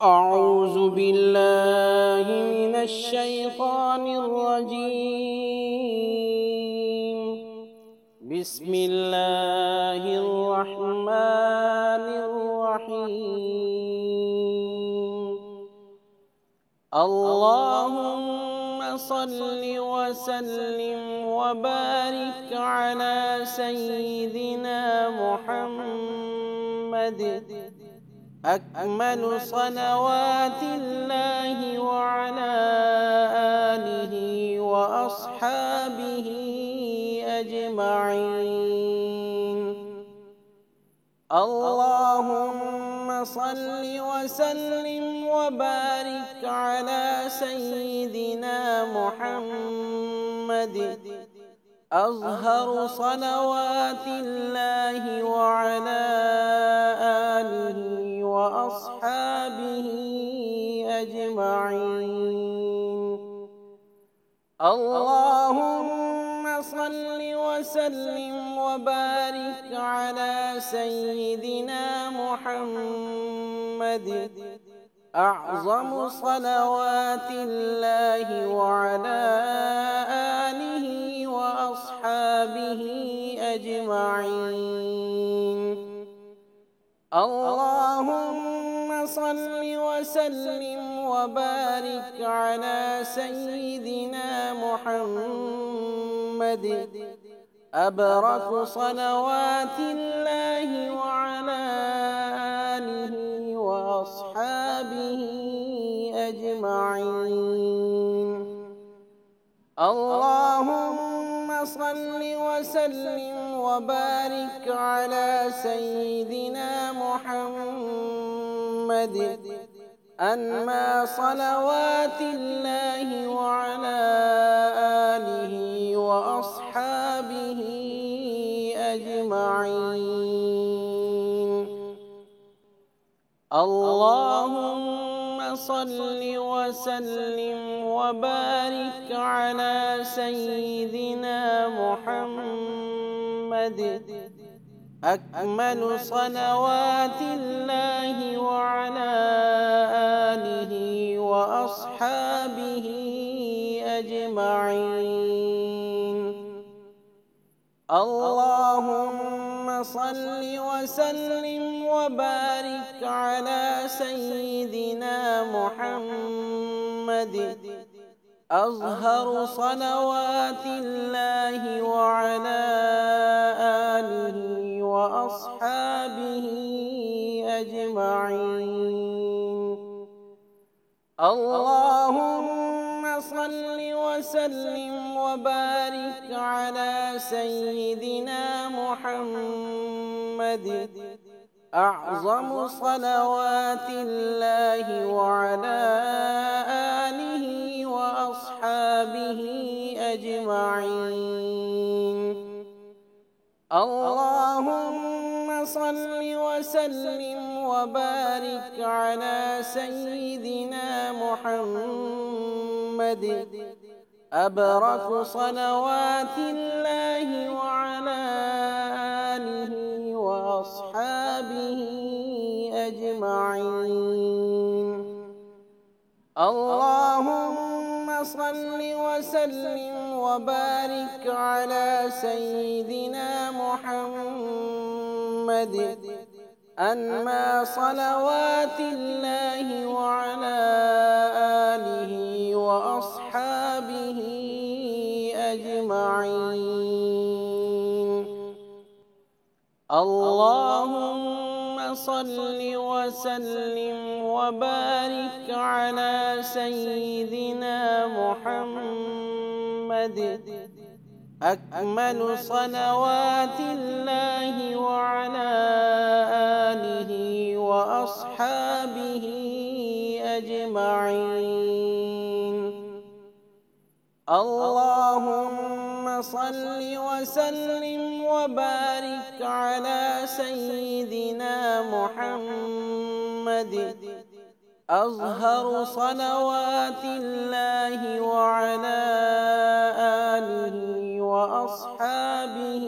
أعوذ بالله من الشيطان الرجيم. بسم الله الرحمن الرحيم. اللهم صل وسلم وبارك على سيدنا محمد أكمل صلوات الله وعلى آله وأصحابه أجمعين. اللهم صل وسلم وبارك على سيدنا محمد أظهر صلوات الله وعلى آله وأصحابه أجمعين. اللهم صل وسلم وبارك على سيدنا محمد أعظم صلوات الله وعلى آله وأصحابه أجمعين. اللهم صل وسلم وبارك على سيدنا محمد أبرك صلوات الله وعلى آله وأصحابه أجمعين. اللهم صل وسلم وبارك على سيدنا محمد أنمى صلوات الله وعلى آله وأصحابه أجمعين. اللهم صل وسلم وبارك على سيدنا محمد أكمل صلوات الله وعلى آله وأصحابه أجمعين. اللهم صل وسلم وبارك على سيدنا محمد أظهر صلوات الله وعلى آله وأصحابه أجمعين. اللهم صل وسلم وبارك على سيدنا محمد أعظم صلوات الله وعلى آله وأصحابه أجمعين. اللهم صل وسلم وبارك على سيدنا محمد أبرك صلوات الله وعلى آله وأصحابه أجمعين. اللهم صل وسلم وبارك على سيدنا محمد أنمى صلوات الله وعلى آله وأصحابه أجمعين. اللهم صل وسلم وبارك على سيدنا محمد أكمل صلوات الله وعلى آله وأصحابه أجمعين. اللهم صل وسلم وبارك على سيدنا محمد أظهر صلوات الله وعلى آله وأصحابه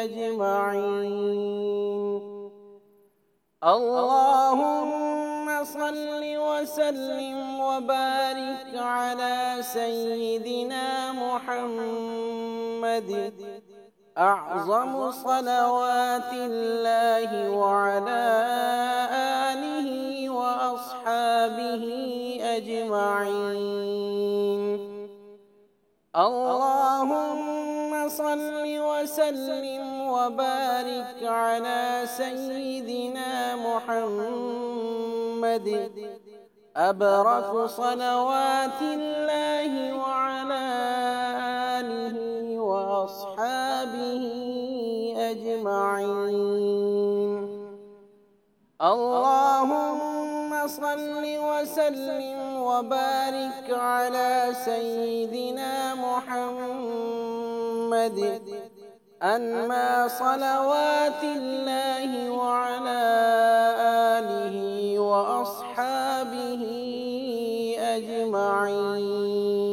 أجمعين. اللهم صل وسلم وبارك على سيدنا محمد أعظم صلوات الله وعلى آله وأصحابه أجمعين. اللهم صل وسلم وبارك على سيدنا محمد أبرك صلوات الله وعلى آله وأصحابه أجمعين. اللهم صل وسلم وبارك على سيدنا محمد أنمى صلوات الله وعلى آله وأصحابه أجمعين.